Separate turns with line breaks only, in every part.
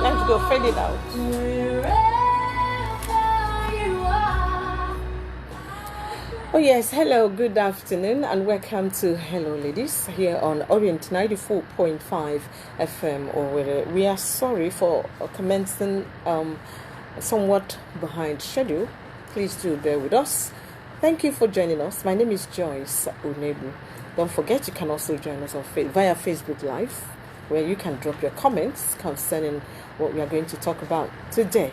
Let's go fade it out. Oh yes, hello, good afternoon, and welcome to Hello Ladies here on Orient 94.5 FM. We are sorry for commencing somewhat behind schedule. Please do bear with us. Thank you for joining us. My name is Joyce Unebu. Don't forget you can also join us via Facebook Live, where you can drop your comments concerning what we are going to talk about today.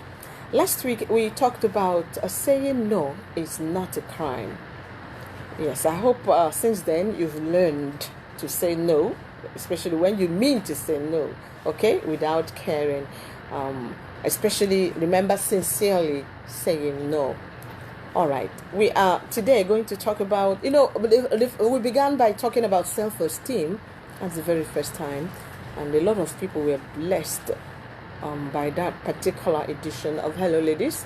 Last week we talked about saying no is not a crime. Yes, I hope since then you've learned to say no, especially when you mean to say no, okay, without caring. Especially remember sincerely saying no. All right, we are today going to talk about, we began by talking about self-esteem. That's the very first time, and a lot of people were blessed by that particular edition of Hello Ladies.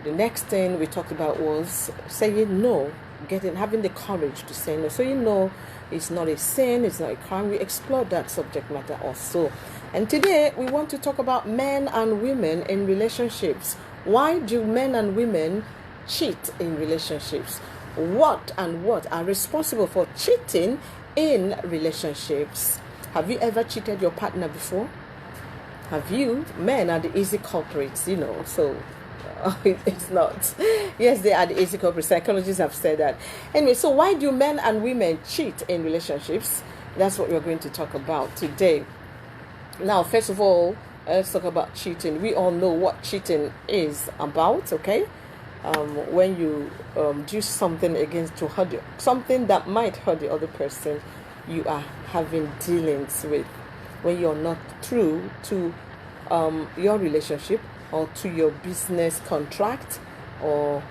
The next thing we talked about was saying no, having the courage to say no. So it's not a sin, it's not a crime. We explored that subject matter also. And today we want to talk about men and women in relationships. Why do men and women cheat in relationships? What are responsible for cheating in relationships? Have you ever cheated your partner before? Have you? Men are the easy culprits, so it's not. Yes, they are the easy culprits. Psychologists have said that. Anyway, so why do men and women cheat in relationships? That's what we're going to talk about today. Now, first of all, let's talk about cheating. We all know what cheating is about, okay? When you do something something that might hurt the other person you are having dealings with, when you're not true to your relationship or to your business contract or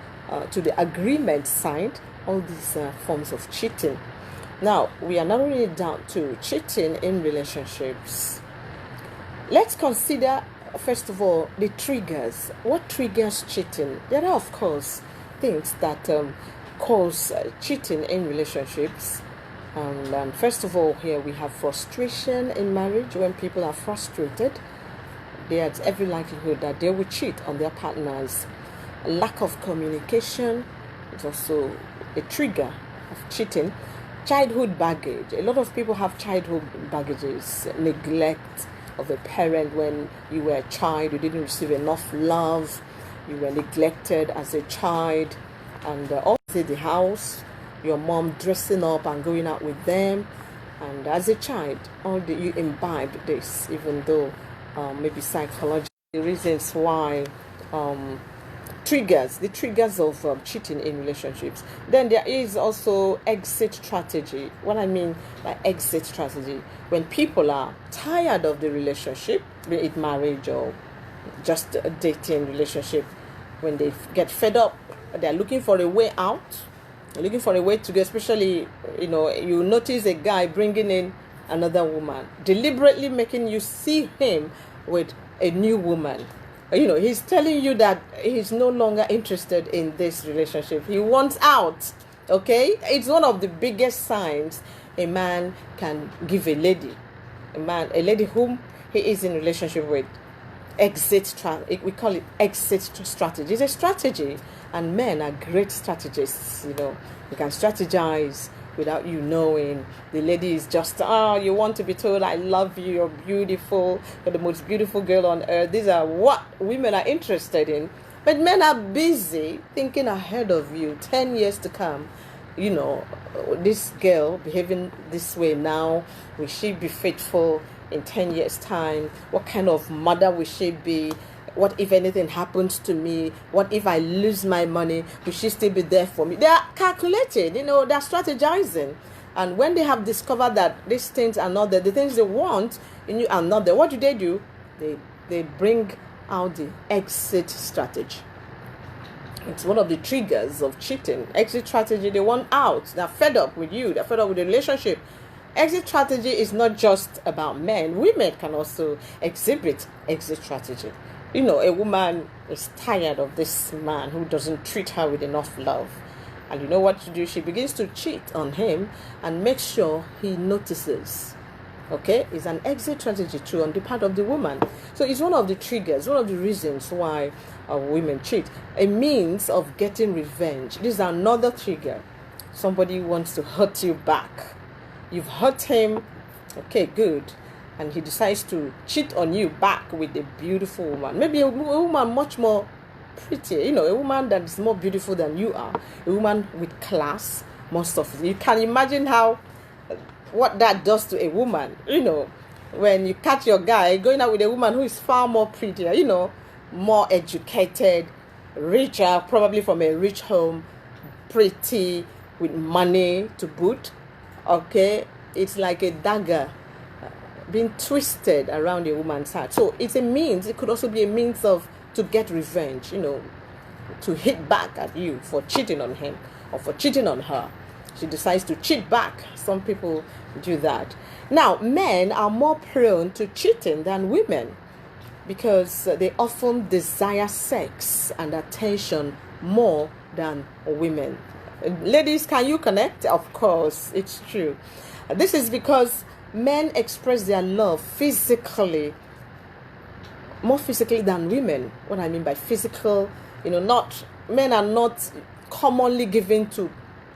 to the agreement signed, all these forms of cheating. Now, we are not really down to cheating in relationships. Let's consider, first of all, the triggers. What triggers cheating? There are, of course, things that cause cheating in relationships. And first of all, here we have frustration in marriage. When people are frustrated, there's every likelihood that they will cheat on their partners. Lack of communication is also a trigger of cheating. Childhood baggage. A lot of people have childhood baggages. Neglect of a parent when you were a child. You didn't receive enough love. You were neglected as a child. And also the house, your mom dressing up and going out with them. And as a child, you imbibed this, even though maybe psychological reasons why the triggers of cheating in relationships. Then there is also exit strategy. What I mean by exit strategy, when people are tired of the relationship, be it marriage or just a dating relationship, when they get fed up, they're looking for a way out, looking for a way to go. Especially, you notice a guy bringing in another woman, deliberately making you see him with a new woman. He's telling you that he's no longer interested in this relationship. He wants out. Okay? It's one of the biggest signs a man can give a lady. A lady whom he is in relationship with. We call it exit strategy. It's a strategy. And men are great strategists. You can strategize without you knowing. The lady is just, you want to be told, I love you, you're beautiful, you're the most beautiful girl on earth. These are what women are interested in. But men are busy thinking ahead of you, 10 years to come. This girl behaving this way now, will she be faithful in 10 years' time? What kind of mother will she be? What if anything happens to me? What if I lose my money? Will she still be there for me? They are calculating, they're strategizing. And when they have discovered that these things are not there, the things they want in you are not there, what do? They bring out the exit strategy. It's one of the triggers of cheating. Exit strategy, they want out. They're fed up with you. They're fed up with the relationship. Exit strategy is not just about men. Women can also exhibit exit strategy. A woman is tired of this man who doesn't treat her with enough love. And you know what to do? She begins to cheat on him and make sure he notices. Okay, it's an exit strategy too on the part of the woman. So it's one of the triggers, one of the reasons why women cheat. A means of getting revenge. This is another trigger. Somebody wants to hurt you back. You've hurt him. Okay, good. And he decides to cheat on you back with a beautiful woman. Maybe a woman much more prettier. A woman that is more beautiful than you are. A woman with class, most of it. You can imagine what that does to a woman, when you catch your guy going out with a woman who is far more prettier, more educated, richer, probably from a rich home, pretty, with money to boot. Okay, it's like a dagger being twisted around a woman's heart. So it's a means, it could also be a means to get revenge, to hit back at you for cheating on him or for cheating on her. She decides to cheat back. Some people do that. Now, men are more prone to cheating than women because they often desire sex and attention more than women. Ladies, can you connect? Of course, it's true. This is because men express their love more physically than women. What I mean by physical, men are not commonly given to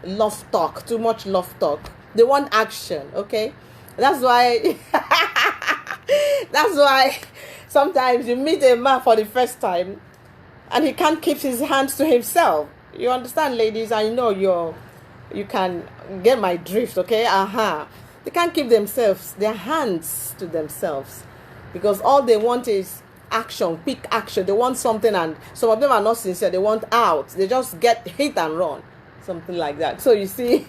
love talk, too much love talk. They want action, okay? That's why sometimes you meet a man for the first time and he can't keep his hands to himself. You understand, ladies? I know you can get my drift, okay? They can't keep their hands to themselves because all they want is action, quick action. They want something, and some of them are not sincere. They want out. They just get hit and run. Something like that. So you see,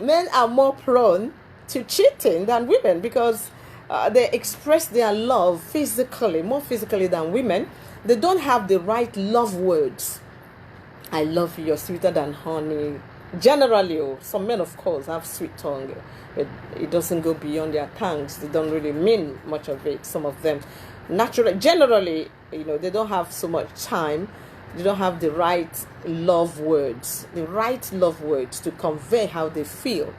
men are more prone to cheating than women because they express their love more physically than women. They don't have the right love words. I love you, you're sweeter than honey. Generally, some men, of course, have sweet tongue, but it doesn't go beyond their tongues. They don't really mean much of it. Some of them, generally, they don't have so much time. They don't have the right love words to convey how they feel,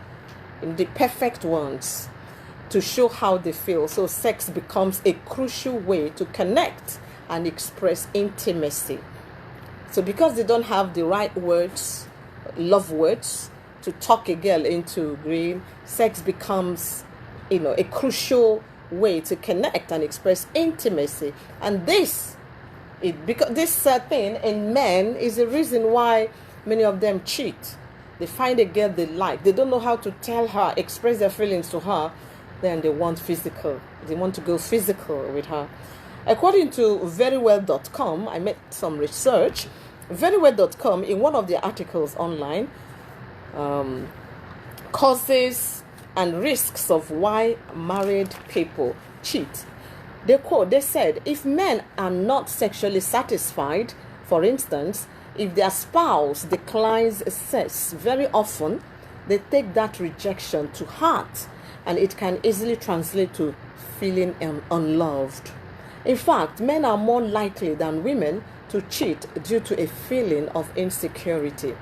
the perfect ones to show how they feel. So sex becomes a crucial way to connect and express intimacy. So because they don't have the right words, love words, to talk a girl into agreeing, sex becomes, a crucial way to connect and express intimacy. And this thing in men is the reason why many of them cheat. They find a girl they like. They don't know how to tell her, express their feelings to her. Then they want physical. They want to go physical with her. According to verywell.com, I made some research. Verywell.com, in one of their articles online, causes and risks of why married people cheat. They said, if men are not sexually satisfied, for instance, if their spouse declines sex very often, they take that rejection to heart, and it can easily translate to feeling unloved. In fact, men are more likely than women to cheat due to a feeling of insecurity.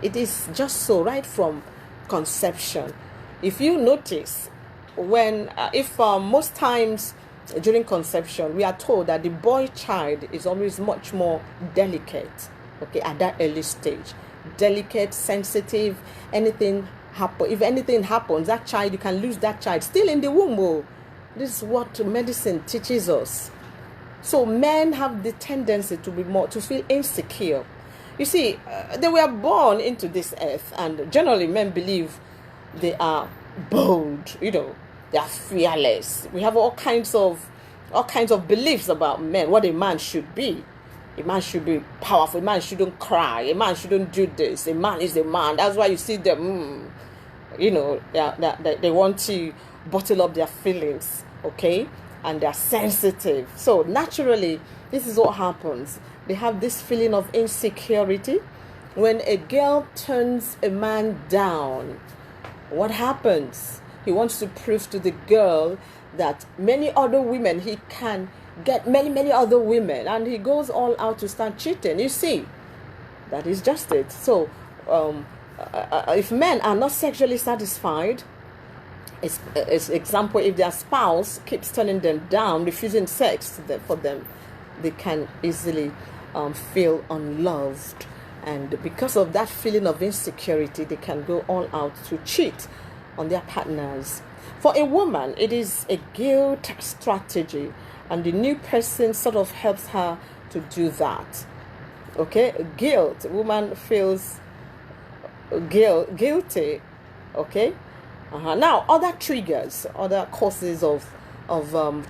It is just so right from conception. If you notice, most times during conception, we are told that the boy child is always much more delicate, okay, at that early stage. Delicate, sensitive, if anything happens, that child, you can lose that child still in the womb. Oh. This is what medicine teaches us. So men have the tendency to feel insecure. You see, they were born into this earth, and generally men believe they are bold, they are fearless. We have all kinds of beliefs about men, what a man should be. A man should be powerful. A man shouldn't cry. A man shouldn't do this. A man is a man. That's why you see them, they want to bottle up their feelings, okay? And they're sensitive. So naturally, this is what happens. They have this feeling of insecurity. When a girl turns a man down, what happens? He wants to prove to the girl that many other women, he can get many other women, and he goes all out to start cheating. You see, that is just it. So if men are not sexually satisfied, As example, if their spouse keeps turning them down, refusing sex for them, they can easily feel unloved. And because of that feeling of insecurity, they can go all out to cheat on their partners. For a woman, it is a guilt strategy, and the new person sort of helps her to do that. Okay, guilt. A woman feels guilty. Okay. Now, other triggers, other causes of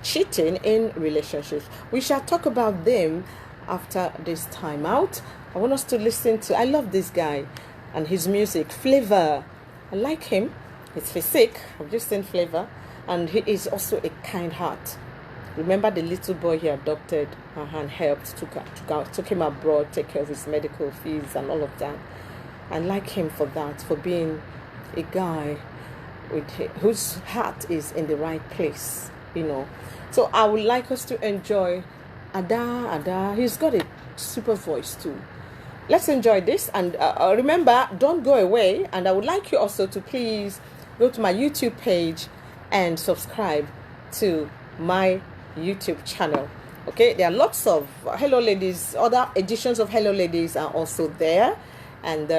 cheating in relationships. We shall talk about them after this time out. I want us to listen to, I love this guy and his music, Flavor. I like him. His physique, I've just seen Flavor. And he is also a kind heart. Remember the little boy he adopted and helped, took him abroad, take care of his medical fees and all of that. I like him for that, for being a guy whose heart is in the right place, So I would like us to enjoy Ada. He's got a super voice too. Let's enjoy this, and remember, don't go away. And I would like you also to please go to my YouTube page and subscribe to my YouTube channel. Okay, there are lots of Hello Ladies, other editions of Hello Ladies are also there, and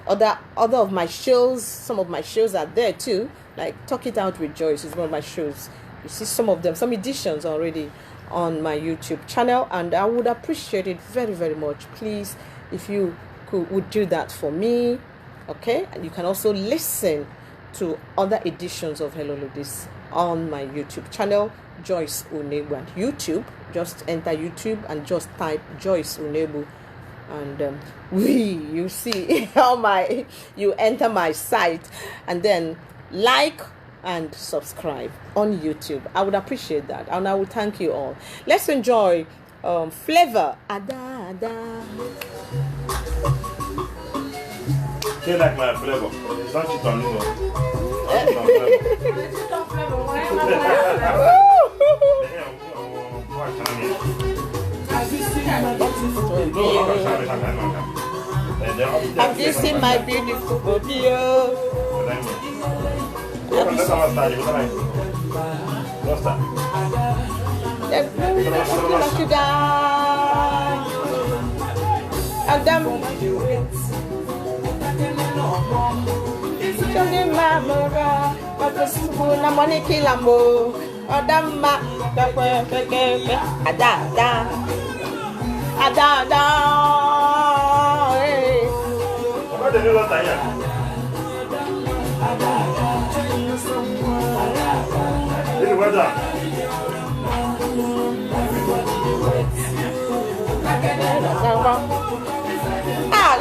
other of my shows, some of my shows are there too, like Talk It Out with Joyce is one of my shows. You see some of them, some editions already on my YouTube channel, and I would appreciate it very, very much. Please, if you would do that for me. Okay, and you can also listen to other editions of Hello Ladies on my YouTube channel, Joyce Unebu. And YouTube, just enter YouTube and just type Joyce Unebu, and you see you enter my site, and then like and subscribe on YouTube. I would appreciate that, and I would thank you all. Let's enjoy Flavor. Ada.
Do you like my flavor? Don't you turn it
Have you seen my beautiful baby?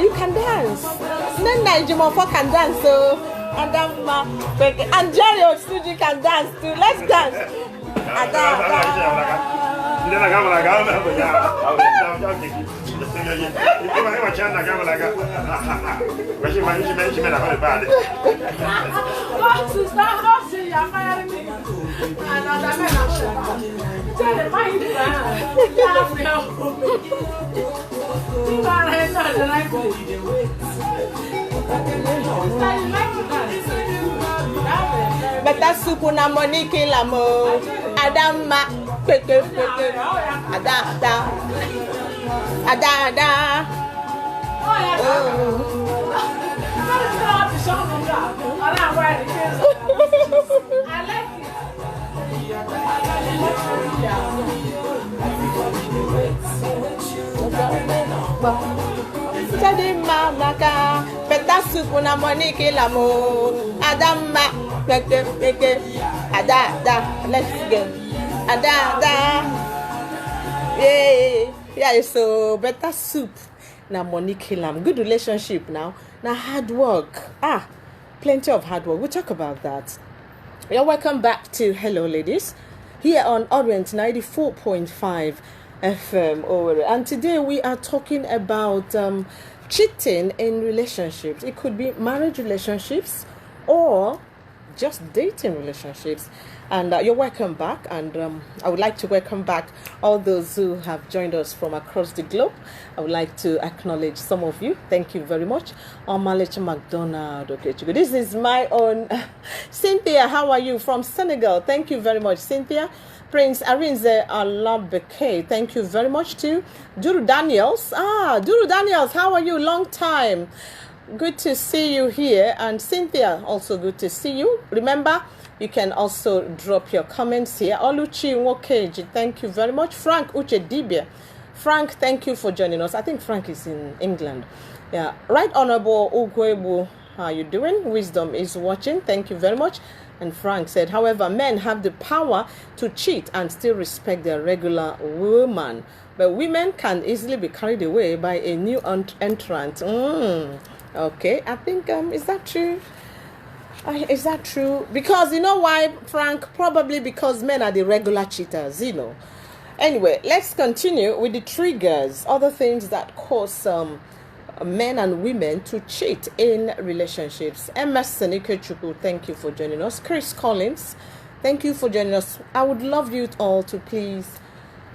You can dance. Then Jimofo can dance, so and Jerry Osuji can dance too. Let's dance. Better soup na Monique Lamo. Adama peke ada. Jadi mamaka better soup na Monique Lamo. Adama peke ada. Let's go. Ada. Yeah, so better soup na Monique Lam. Good relationship now hard work. Plenty of hard work. We'll talk about that. You're welcome back to Hello Ladies here on Orient 94.5 FM. And today we are talking about cheating in relationships. It could be marriage relationships or just dating relationships. And you're welcome back. And I would like to welcome back all those who have joined us from across the globe. I would like to acknowledge some of you. Thank you very much. Omalecha McDonald. Okay, this is my own Cynthia. How are you from Senegal? Thank you very much, Cynthia. Prince Arinze Alabeke, thank you very much too. Duru Daniels, Duru Daniels, how are you? Long time. Good to see you here. And Cynthia, also good to see you. Remember, you can also drop your comments here. Oluchi Nwokeji, thank you very much. Frank Uche Dibia. Frank, thank you for joining us. I think Frank is in England. Yeah. Right Honorable Ugwebu, how are you doing? Wisdom is watching. Thank you very much. And Frank said, however, men have the power to cheat and still respect their regular woman. But women can easily be carried away by a new entrant. Okay, I think, is that true? Is that true? Because you know why, Frank? Probably because men are the regular cheaters, you know. Anyway, let's continue with the triggers, other things that cause men and women to cheat in relationships. Emerson Ikechukwu, thank you for joining us. Chris Collins, thank you for joining us. I would love you all to please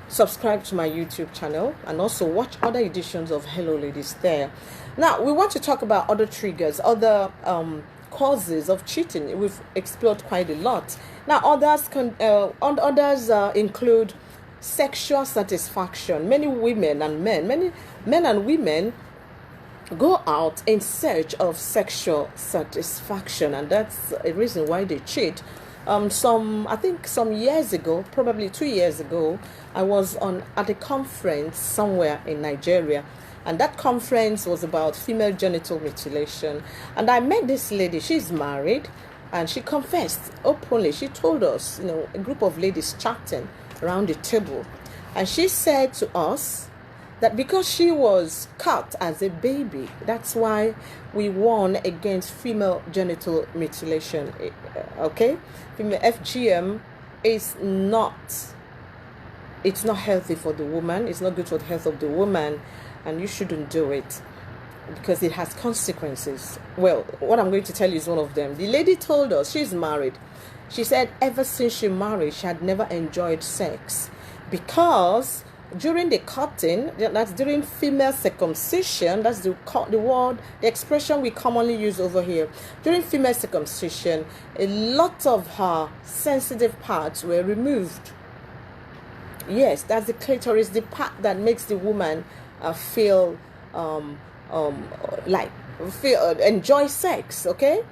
subscribe to my YouTube channel and also watch other editions of Hello Ladies there. Now, we want to talk about other triggers, other causes of cheating. We've explored quite a lot. Now, others include sexual satisfaction. Many women and men and women go out in search of sexual satisfaction, and that's a reason why they cheat. I think some years ago, probably 2 years ago, I was at a conference somewhere in Nigeria, and that conference was about female genital mutilation. And I met this lady. She's married, and she confessed openly. She told us, a group of ladies chatting around the table, and she said to us that because she was cut as a baby, that's why we warn against female genital mutilation. Okay, female FGM it's not healthy for the woman. It's not good for the health of the woman, and you shouldn't do it because it has consequences. Well, what I'm going to tell you is one of them. The lady told us she's married. She said ever since she married, she had never enjoyed sex because during the cutting, that's during female circumcision, that's the word, the expression we commonly use over here. During female circumcision, a lot of her sensitive parts were removed. Yes, that's the clitoris, the part that makes the woman enjoy sex, okay?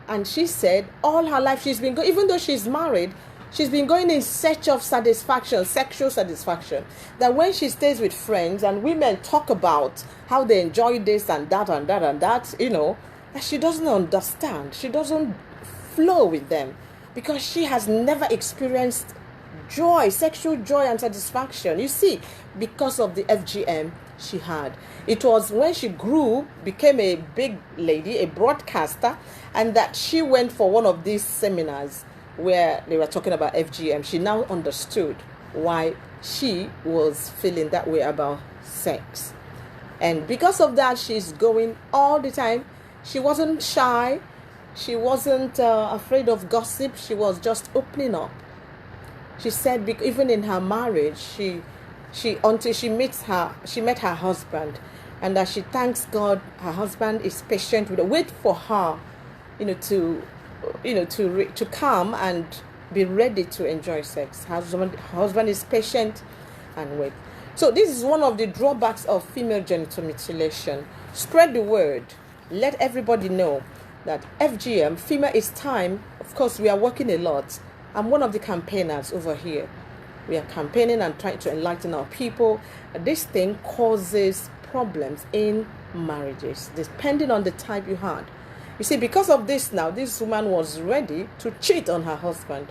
And she said all her life she's been even though she's married, she's been going in search of satisfaction, sexual satisfaction. That when she stays with friends and women talk about how they enjoy this and that and that and that, that she doesn't understand. She doesn't flow with them because she has never experienced joy, sexual joy and satisfaction. You see, because of the FGM she had. It was when she grew, became a big lady, a broadcaster, and that she went for one of these seminars where they were talking about FGM. She now understood why she was feeling that way about sex. And because of that, she's going all the time. She wasn't shy. She wasn't afraid of gossip. She was just opening up. She said even in her marriage, until she met her husband, and that she thanks God her husband is patient with her, wait for her, to come and be ready to enjoy sex. Her husband is patient and wait. So this is one of the drawbacks of female genital mutilation. Spread the word. Let everybody know that FGM, female is time. Of course, we are working a lot. I'm one of the campaigners over here. We are campaigning and trying to enlighten our people. This thing causes problems in marriages, depending on the type you had. You see, because of this now, this woman was ready to cheat on her husband.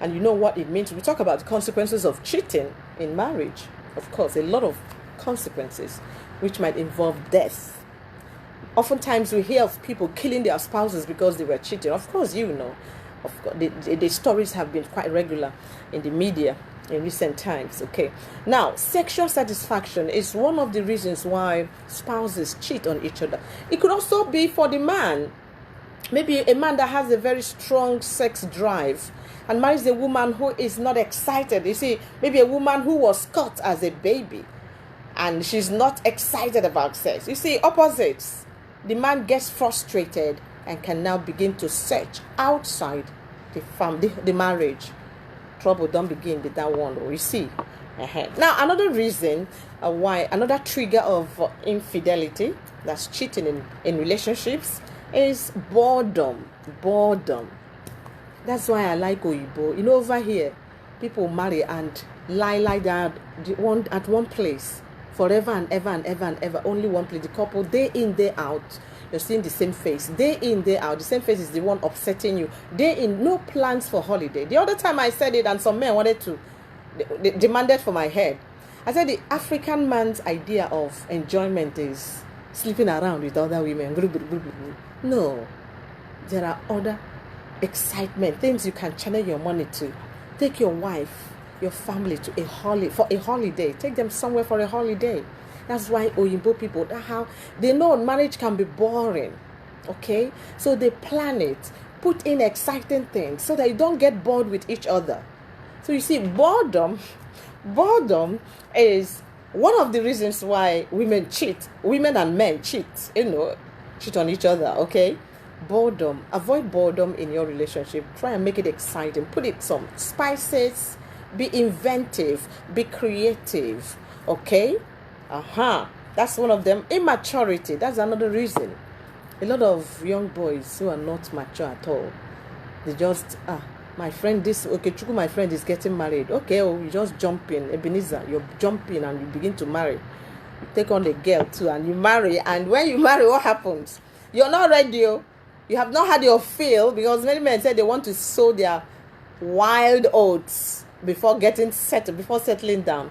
And you know what it means. We talk about the consequences of cheating in marriage. Of course, a lot of consequences, which might involve death. Oftentimes, we hear of people killing their spouses because they were cheating. Of course, Of course, the stories have been quite regular in the media in recent times. Okay, now sexual satisfaction is one of the reasons why spouses cheat on each other. It could also be for the man. Maybe a man that has a very strong sex drive and marries a woman who is not excited. You see, maybe a woman who was caught as a baby and she's not excited about sex. You see, opposites. The man gets frustrated and can now begin to search outside the marriage. Trouble don't begin with that one, you see. Now, another reason why, another trigger of infidelity, that's cheating in relationships, is boredom. That's why I like Oyibo. You know, over here, people marry and lie like that at one place forever and ever and ever and ever. Only one place. The couple, day in, day out, you're seeing the same face. Day in, day out, the same face is the one upsetting you. Day in, no plans for holiday. The other time I said it and some men wanted to, they demanded for my head. I said the African man's idea of enjoyment is sleeping around with other women. No, there are other excitement, things you can channel your money to. Take your wife, your family to for a holiday. Take them somewhere for a holiday. That's why Oyinbo people, that's how they know marriage can be boring. Okay, so they plan it, put in exciting things so that you don't get bored with each other. So you see, boredom is one of the reasons why women and men cheat, cheat on each other, okay? Boredom. Avoid boredom in your relationship. Try and make it exciting. Put it some spices. Be inventive. Be creative, okay? That's one of them. Immaturity. That's another reason. A lot of young boys who are not mature at all, they just, my friend is getting married. Okay, you just jump in. Ebenezer, you're jumping and you begin to marry. You take on the girl too and you marry. And when you marry, what happens? You're not ready. You have not had your fill, because many men say they want to sow their wild oats before settling down.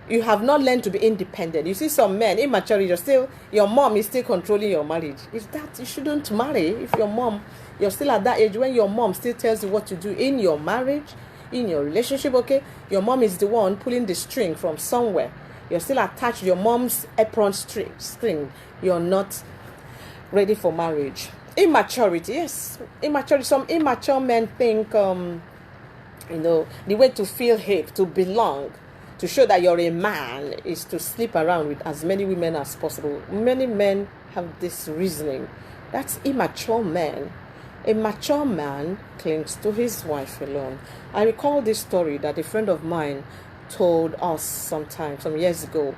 You have not learned to be independent. You see some men, immaturity, your mom is still controlling your marriage. Is that you shouldn't marry if you're still at that age when your mom still tells you what to do in your marriage, in your relationship, okay? Your mom is the one pulling the string from somewhere. You're still attached to your mom's apron string. You're not ready for marriage. Immaturity, yes. Immaturity. Some immature men think, the way to feel hip, to belong, to show that you're a man, is to sleep around with as many women as possible. Many men have this reasoning. That's immature men. A mature man clings to his wife alone. I recall this story that a friend of mine told us some years ago.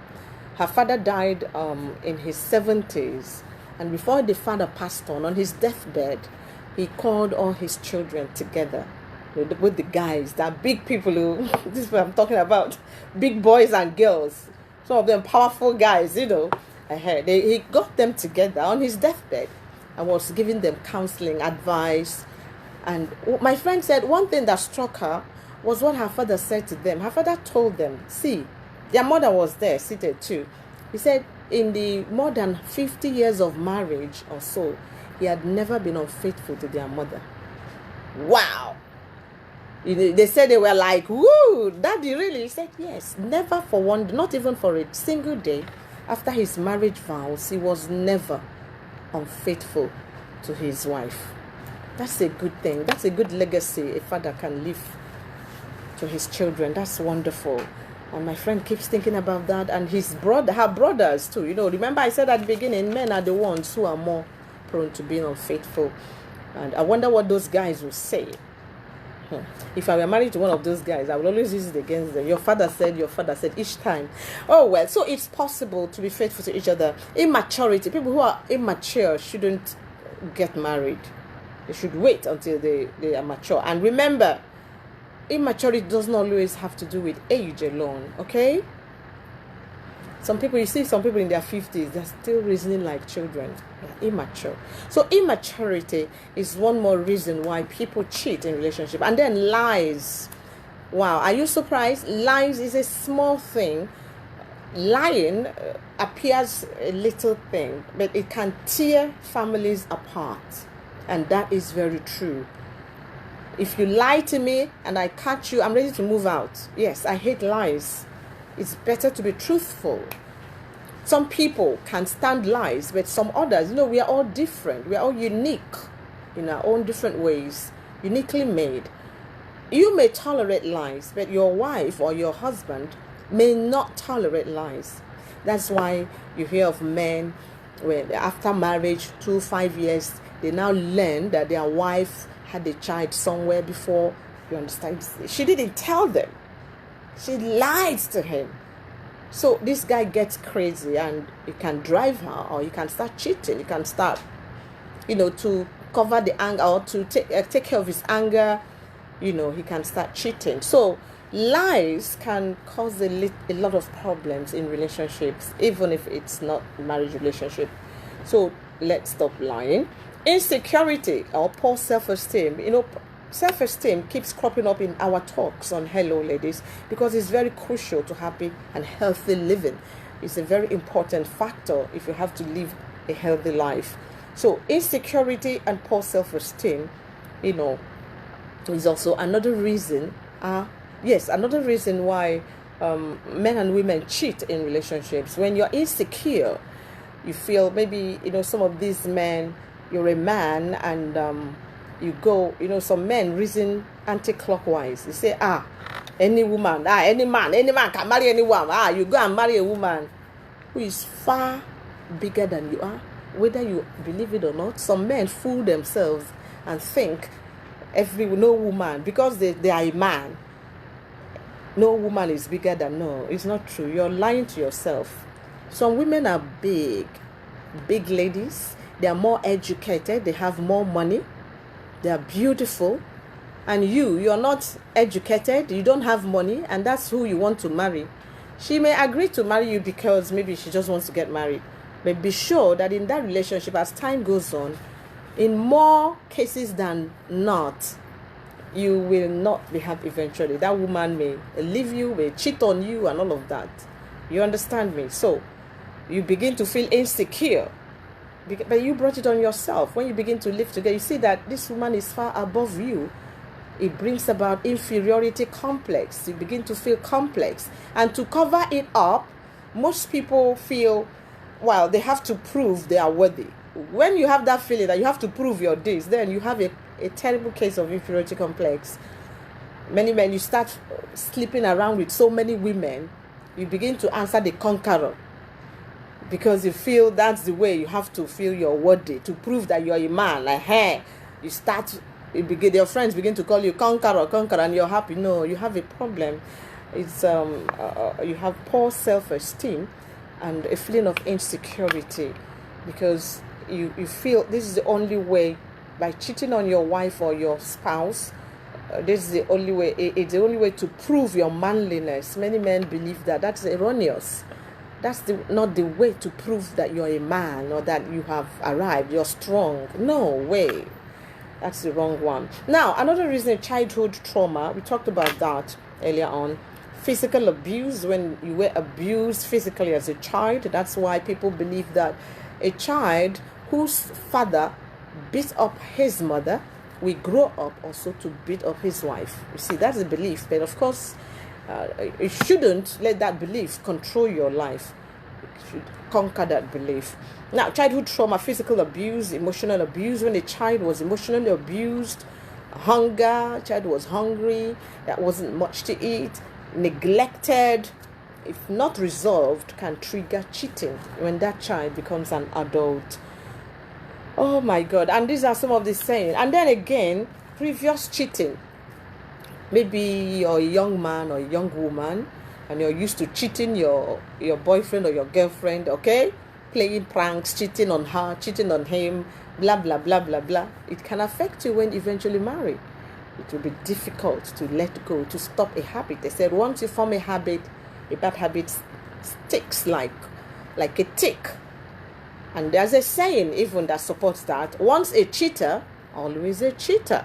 Her father died in his 70s. And before the father passed on his deathbed, he called all his children together with the guys, that big people this is what I'm talking about, big boys and girls, some of them powerful guys, he got them together on his deathbed and was giving them counseling, advice. And my friend said one thing that struck her was what her father said to them. Her father told them, see, their mother was there seated too. He said, in the more than 50 years of marriage or so, he had never been unfaithful to their mother. Wow. They said, they were like, woo, Daddy, really? He said, yes, never for one, not even for a single day. After his marriage vows, he was never unfaithful to his wife. That's a good thing. That's a good legacy a father can leave to his children. That's wonderful. And my friend keeps thinking about that. And her brothers too. Remember I said at the beginning, men are the ones who are more prone to being unfaithful. And I wonder what those guys will say. If I were married to one of those guys, I would always use it against them. Your father said each time. Oh, well, so it's possible to be faithful to each other. Immaturity. People who are immature shouldn't get married. They should wait until they are mature. And remember, immaturity doesn't always have to do with age alone, okay? You see some people in their 50s, they're still reasoning like children. They're immature. So immaturity is one more reason why people cheat in relationship. And then lies. Wow, are you surprised? Lies is a small thing. Lying appears a little thing, but it can tear families apart. And that is very true. If you lie to me and I catch you, I'm ready to move out. Yes, I hate lies. It's better to be truthful. Some people can stand lies, but some others, we are all different. We are all unique. in our own different ways, uniquely made. You may tolerate lies, but your wife or your husband may not tolerate lies. That's why you hear of men when after marriage, 5 years, they now learn that their wife had a child somewhere before. You understand? She didn't tell them. She lied to him. So this guy gets crazy, and he can drive her, or he can start cheating. He can start, to cover the anger, or to take care of his anger. He can start cheating. So lies can cause a lot of problems in relationships, even if it's not marriage relationship. So let's stop lying. Insecurity or poor self-esteem. Self-esteem keeps cropping up in our talks on Hello Ladies because it's very crucial to happy and healthy living. It's a very important factor if you have to live a healthy life. So insecurity and poor self-esteem, is also another reason. Another reason why men and women cheat in relationships. When you're insecure, you feel maybe some of these men. You're a man and you go. Some men reason anti-clockwise. You say, any woman, any man can marry anyone. You go and marry a woman who is far bigger than you are, whether you believe it or not. Some men fool themselves and think no woman, because they are a man, no woman is bigger than. No, it's not true. You're lying to yourself. Some women are big ladies. They are more educated. They have more money. They are beautiful. And you're not educated. You don't have money. And that's who you want to marry. She may agree to marry you because maybe she just wants to get married. But be sure that in that relationship, as time goes on, in more cases than not, you will not be happy eventually. That woman may leave you, may cheat on you, and all of that. You understand me? So you begin to feel insecure. But you brought it on yourself. When you begin to live together, you see that this woman is far above you. It brings about inferiority complex. You begin to feel complex. And to cover it up, most people feel, they have to prove they are worthy. When you have that feeling that you have to prove your this, then you have a terrible case of inferiority complex. Many men, you start sleeping around with so many women, you begin to answer the conqueror. Because you feel that's the way you have to feel you're worthy, to prove that you're a man. Your friends begin to call you conqueror, and you're happy. No, you have a problem. It's you have poor self-esteem and a feeling of insecurity because you feel this is the only way. By cheating on your wife or your spouse, this is the only way. It's the only way to prove your manliness. Many men believe that. That's erroneous. That's not the way to prove that you're a man or that you have arrived, you're strong. No way. That's the wrong one. Now, another reason, childhood trauma. We talked about that earlier on. Physical abuse, when you were abused physically as a child. That's why people believe that a child whose father beat up his mother will grow up also to beat up his wife. You see, that's a belief. But of course, you shouldn't let that belief control your life. You should conquer that belief. Now, childhood trauma, physical abuse, emotional abuse. When a child was emotionally abused, hunger, child was hungry, there wasn't much to eat, neglected, if not resolved, can trigger cheating when that child becomes an adult. Oh my God. And these are some of the saying. And then again, previous cheating. Maybe you're a young man or a young woman and you're used to cheating your boyfriend or your girlfriend, okay? Playing pranks, cheating on her, cheating on him, blah, blah, blah, blah, blah. It can affect you when you eventually marry. It will be difficult to let go, to stop a habit. They said once you form a habit, a bad habit sticks like a tick. And there's a saying even that supports that. Once a cheater, always a cheater.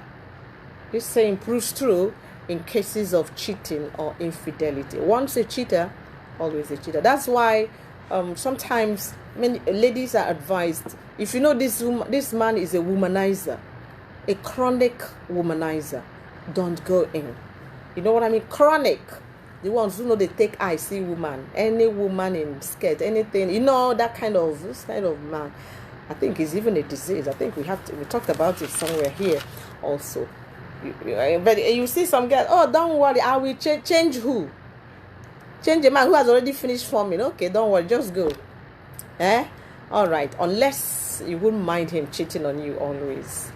This saying proves true in cases of cheating or infidelity. Once a cheater, always a cheater. That's why sometimes many ladies are advised, if you know this man is a womanizer, a chronic womanizer, don't go in. You know what I mean? Chronic. The ones who know they take eye see woman, any woman in skirt, anything, this kind of man. I think it's even a disease. I think we talked about it somewhere here also. But you see some girl, oh, don't worry, I will change who? Change a man who has already finished forming. Okay, don't worry, just go. All right, unless you wouldn't mind him cheating on you always.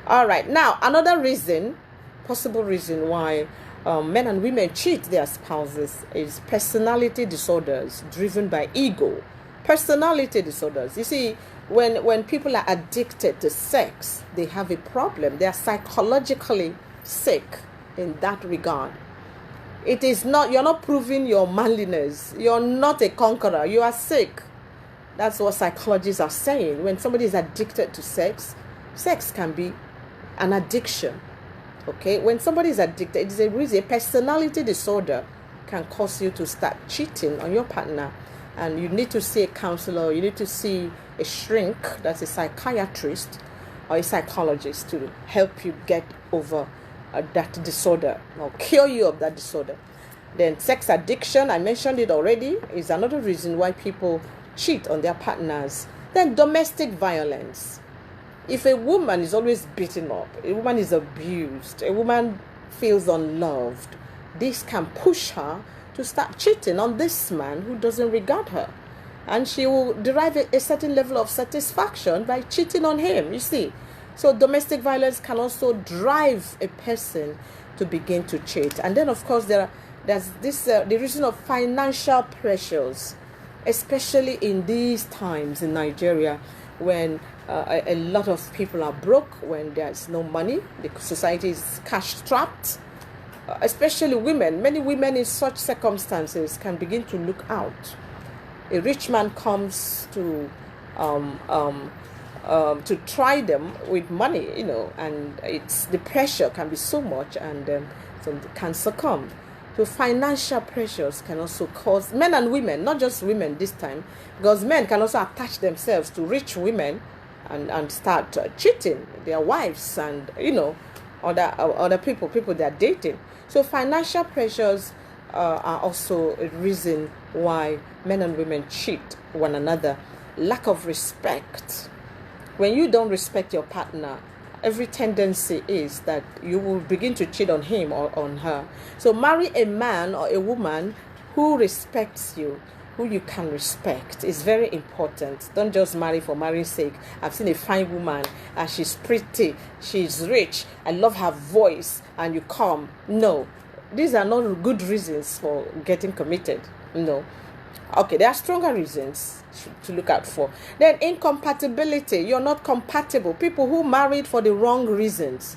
All right, now another reason, possible reason why men and women cheat their spouses is personality disorders driven by ego. Personality disorders. You see, when people are addicted to sex, they have a problem. They are psychologically sick in that regard. It is not, you're not proving your manliness. You're not a conqueror. You are sick. That's what psychologists are saying. When somebody is addicted to sex, sex can be an addiction. Okay? When somebody is addicted, it is a reason. A personality disorder can cause you to start cheating on your partner. And you need to see a counselor. You need to see a shrink, that's a psychiatrist or a psychologist, to help you get over that disorder or cure you of that disorder. Then sex addiction, I mentioned it already, is another reason why people cheat on their partners. Then domestic violence. If a woman is always beaten up, a woman is abused, a woman feels unloved, this can push her to start cheating on this man who doesn't regard her. And she will derive a certain level of satisfaction by cheating on him, you see. So domestic violence can also drive a person to begin to cheat. And then, of course, there's the reason of financial pressures, especially in these times in Nigeria when a lot of people are broke, when there's no money, the society is cash-strapped. Especially women. Many women in such circumstances can begin to look out. A rich man comes to try them with money, and it's the pressure can be so much, and so can succumb. So financial pressures can also cause men and women, not just women this time, because men can also attach themselves to rich women and start cheating their wives and other people they are dating. So financial pressures are also a reason why men and women cheat one another. Lack of respect. When you don't respect your partner, every tendency is that you will begin to cheat on him or on her. So marry a man or a woman who respects you, who you can respect. Is very important. Don't just marry for marrying's sake. I've seen a fine woman and she's pretty, she's rich, I love her voice, and you come. No, these are not good reasons for getting committed. No. Okay, there are stronger reasons to look out for. Then incompatibility. You're not compatible. People who married for the wrong reasons.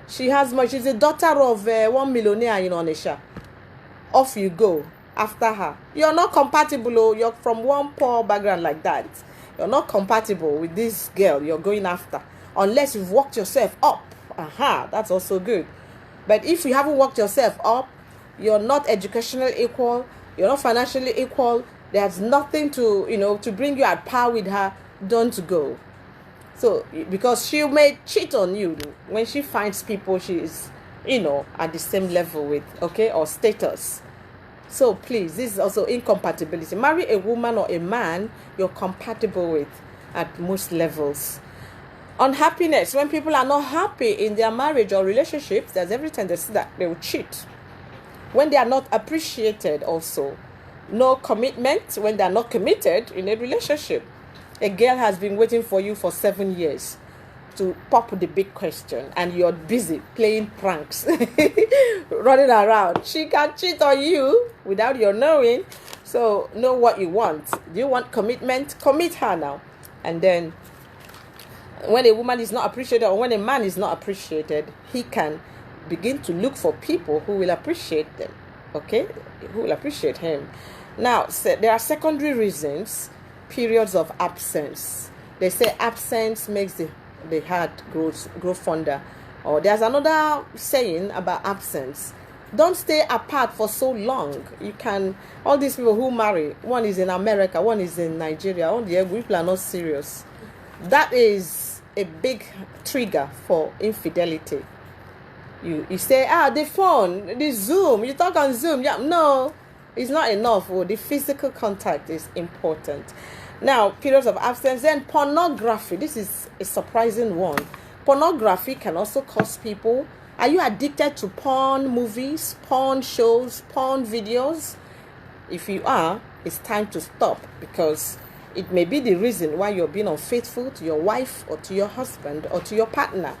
She's a daughter of one millionaire in Onisha. Off you go after her. You're not compatible. You're from one poor background like that. You're not compatible with this girl you're going after. Unless you've worked yourself up. That's also good. But if you haven't worked yourself up, you're not educationally equal, you're not financially equal, there's nothing to bring you at par with her, don't go. So, because she may cheat on you when she finds people she is, at the same level with, or status. So please, this is also incompatibility. Marry a woman or a man you're compatible with at most levels. Unhappiness. When people are not happy in their marriage or relationships, there's every tendency that they will cheat. When they are not appreciated also. No commitment when they are not committed in a relationship. A girl has been waiting for you for 7 years to pop the big question, and you're busy playing pranks, running around. She can cheat on you without your knowing. So know what you want. Do you want commitment? Commit her now. And then when a woman is not appreciated, or when a man is not appreciated, he can begin to look for people who will appreciate them, who will appreciate him. Now, there are secondary reasons, periods of absence. They say absence makes the heart grow fonder. Or there's another saying about absence. Don't stay apart for so long. All these people who marry, one is in America, one is in Nigeria, all the people are not serious. That is a big trigger for infidelity. You say, the phone, the Zoom, you talk on Zoom. Yeah, no, it's not enough. The physical contact is important. Now, periods of absence. Then pornography. This is a surprising one. Pornography can also cause people. Are you addicted to porn movies, porn shows, porn videos? If you are, it's time to stop, because it may be the reason why you're being unfaithful to your wife or to your husband or to your partner.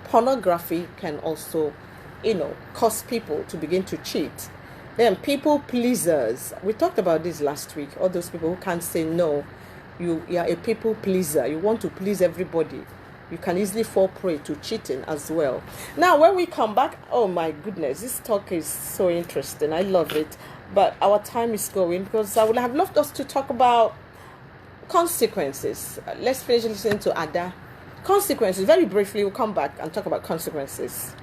Pornography can also, cause people to begin to cheat. Then people pleasers. We talked about this last week. All those people who can't say no. You are a people pleaser. You want to please everybody. You can easily fall prey to cheating as well. Now, when we come back, oh my goodness, this talk is so interesting. I love it. But our time is going, because I would have loved us to talk about consequences. Let's finish listening to Ada. Consequences. Very briefly, we'll come back and talk about consequences.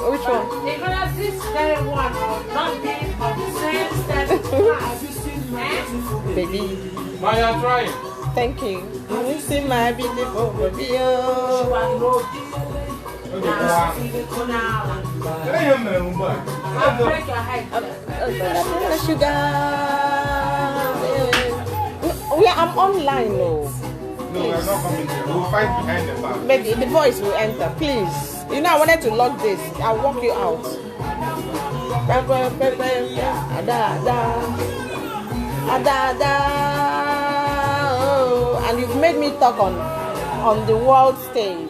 Which one?
This very one, not being of the same status.
Baby.
Why are you trying?
Thank you. You see my beautiful baby.
I'll break your head.
Sugar. I'm online, no.
No, we're not coming there. We'll fight behind the back.
But the voice will enter, please. You know, I wanted to lock this. I'll walk you out. Oh, and you've made me talk on the world stage.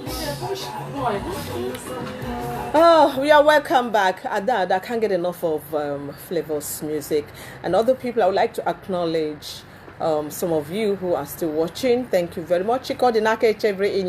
Oh, we are welcome back. Ada, I can't get enough of Flavor's music. And other people, I would like to acknowledge some of you who are still watching. Thank you very much. Chika Dinake Chevre in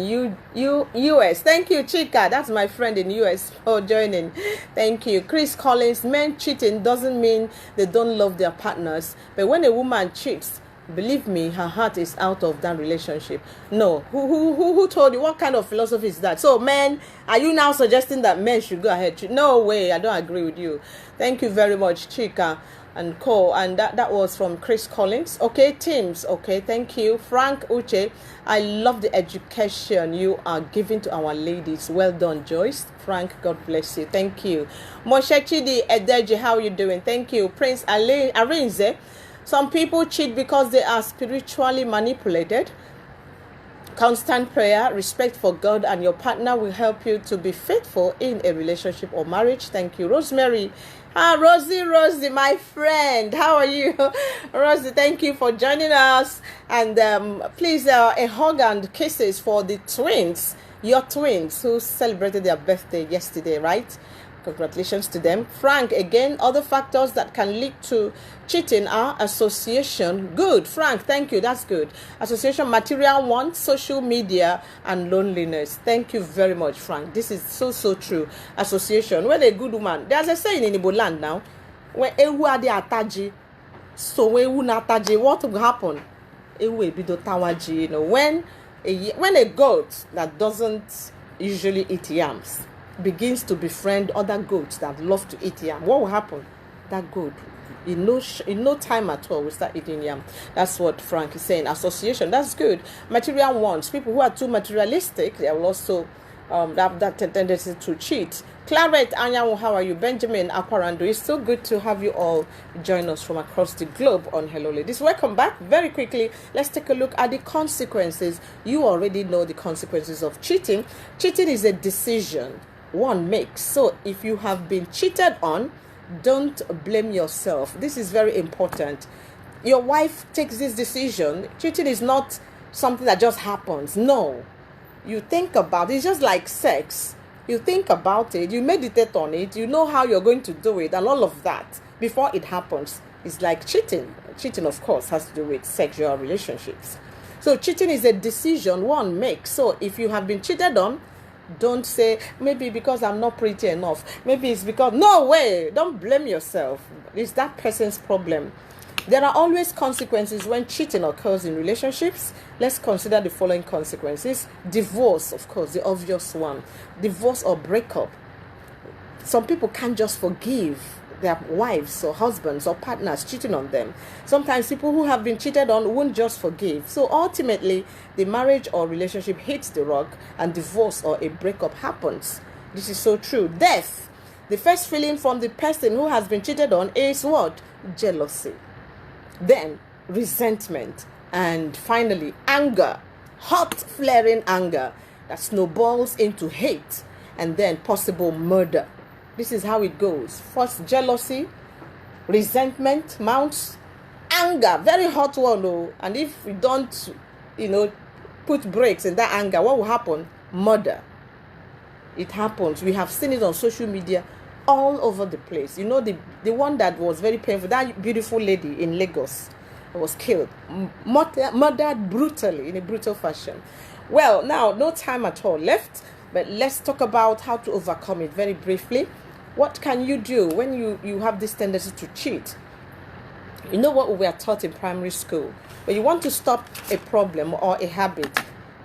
US. Thank you, Chika. That's my friend in US for joining. Thank you. Chris Collins. Men cheating doesn't mean they don't love their partners. But when a woman cheats, believe me, her heart is out of that relationship. No. Who told you? What kind of philosophy is that? So, men, are you now suggesting that men should go ahead? No way. I don't agree with you. Thank you very much, Chika and Co. And that was from Chris Collins. Okay, teams. Okay, thank you. Frank Uche, I love the education you are giving to our ladies. Well done, Joyce. Frank, God bless you. Thank you. Moshe Chidi Edeji, how are you doing? Thank you. Prince Arinze, some people cheat because they are spiritually manipulated. Constant prayer, respect for God and your partner will help you to be faithful in a relationship or marriage. Thank you. Rosemary. Rosie, my friend. How are you? Rosie, thank you for joining us. And please, a hug and kisses for the twins, your twins who celebrated their birthday yesterday, right? Congratulations to them. Frank, again, other factors that can lead to cheating are association. Good, Frank, thank you. That's good. Association, material wants, social media, and loneliness. Thank you very much, Frank. This is so true. Association. When a good woman, there's a saying in Igbo land now, when ewu adi ataji, so ewu na ataji, what will happen? Ewu ebido tawaji. You know, when a goat that doesn't usually eat yams begins to befriend other goats that love to eat yam, what will happen? That goat, in no time at all, will start eating yam. That's what Frank is saying. Association, that's good. Material wants, people who are too materialistic, they will also have that tendency to cheat. Claret Anyanwu, how are you? Benjamin Aquarando, it's so good to have you all join us from across the globe on Hello Ladies. Welcome back. Very quickly, let's take a look at the consequences. You already know the consequences of cheating. Cheating is a decision one makes. So if you have been cheated on, don't blame yourself. This is very important. Your wife takes this decision. Cheating is not something that just happens. No. You think about it. It's just like sex. You think about it. You meditate on it. You know how you're going to do it and all of that before it happens. It's like cheating. Cheating, of course, has to do with sexual relationships. So cheating is a decision one makes. So if you have been cheated on, don't say, maybe because I'm not pretty enough. Maybe it's because... No way! Don't blame yourself. It's that person's problem. There are always consequences when cheating occurs in relationships. Let's consider the following consequences. Divorce, of course, the obvious one. Divorce or breakup. Some people can't just forgive their wives or husbands or partners cheating on them. Sometimes people who have been cheated on won't just forgive. So ultimately, the marriage or relationship hits the rock and divorce or a breakup happens. This is so true. Death. The first feeling from the person who has been cheated on is what? Jealousy. Then resentment. And finally, anger. Hot, flaring anger that snowballs into hate and then possible murder. This is how it goes. First, jealousy, resentment mounts, anger, very hot one, oh. And if we don't, put brakes in that anger, what will happen? Murder. It happens. We have seen it on social media all over the place. The one that was very painful, that beautiful lady in Lagos was killed, murdered brutally, in a brutal fashion. Well, now, no time at all left, but let's talk about how to overcome it very briefly. What can you do when you have this tendency to cheat? You know what we were taught in primary school? When you want to stop a problem or a habit,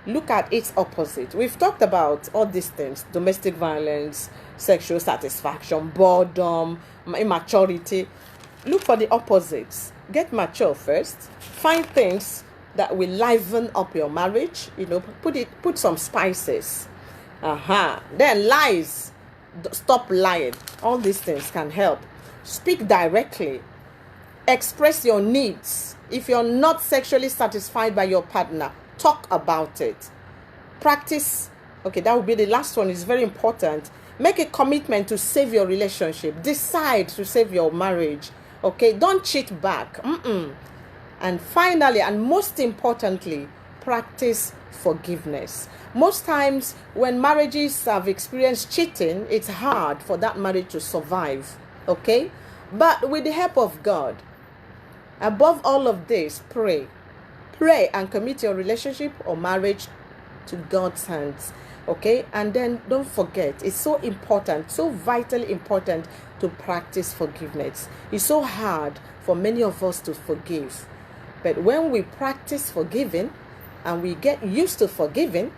look at its opposite. We've talked about all these things: domestic violence, sexual satisfaction, boredom, immaturity. Look for the opposites. Get mature first. Find things that will liven up your marriage. Put some spices. Then lies. Stop lying. All these things can help. Speak directly. Express your needs. If you're not sexually satisfied by your partner, talk about it. Practice. Okay, that would be the last one. It's very important. Make a commitment to save your relationship. Decide to save your marriage. Okay, don't cheat back. And finally, and most importantly, practice forgiveness. Most times when marriages have experienced cheating, it's hard for that marriage to survive. Okay, but with the help of God, above all of this, pray and commit your relationship or marriage to God's hands. Okay, and then don't forget, it's so important, so vitally important to practice forgiveness. It's so hard for many of us to forgive, but when we practice forgiving and we get used to forgiving,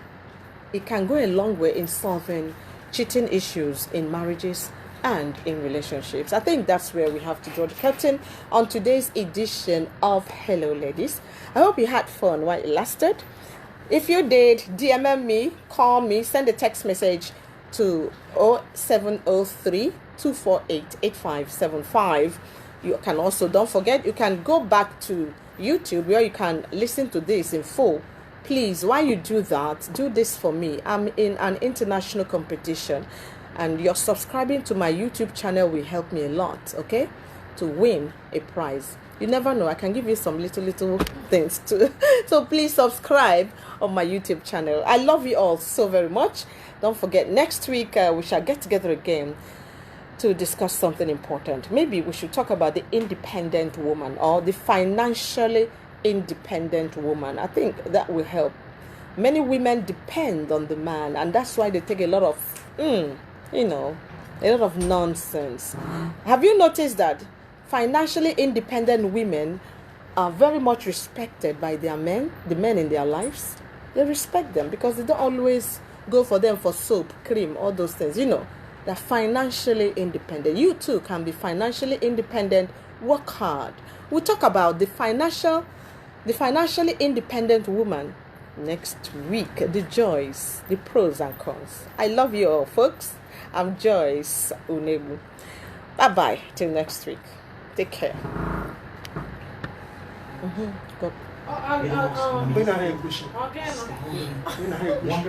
it can go a long way in solving cheating issues in marriages and in relationships. I think that's where we have to draw the curtain on today's edition of Hello Ladies. I hope you had fun while it lasted. If you did, DM me, call me, send a text message to 0703 248 8575. You can also, don't forget, you can go back to YouTube where you can listen to this in full. Please, while you do that, do this for me. I'm in an international competition, and your subscribing to my YouTube channel will help me a lot, okay, to win a prize. You never know, I can give you some little things too. So please subscribe on my YouTube channel. I love you all so very much. Don't forget, next week we shall get together again to discuss something important. Maybe we should talk about the independent woman or the financially independent woman. I think that will help. Many women depend on the man, and that's why they take a lot of a lot of nonsense. Have you noticed that financially independent women are very much respected by their men, the men in their lives? They respect them because they don't always go for them for soap, cream, all those things. They're financially independent. You too can be financially independent. Work hard. We'll talk about the financially independent woman next week. The joys, the pros and cons. I love you all, folks. I'm Joyce Unebu. Bye-bye till next week. Take care. Go.
Okay.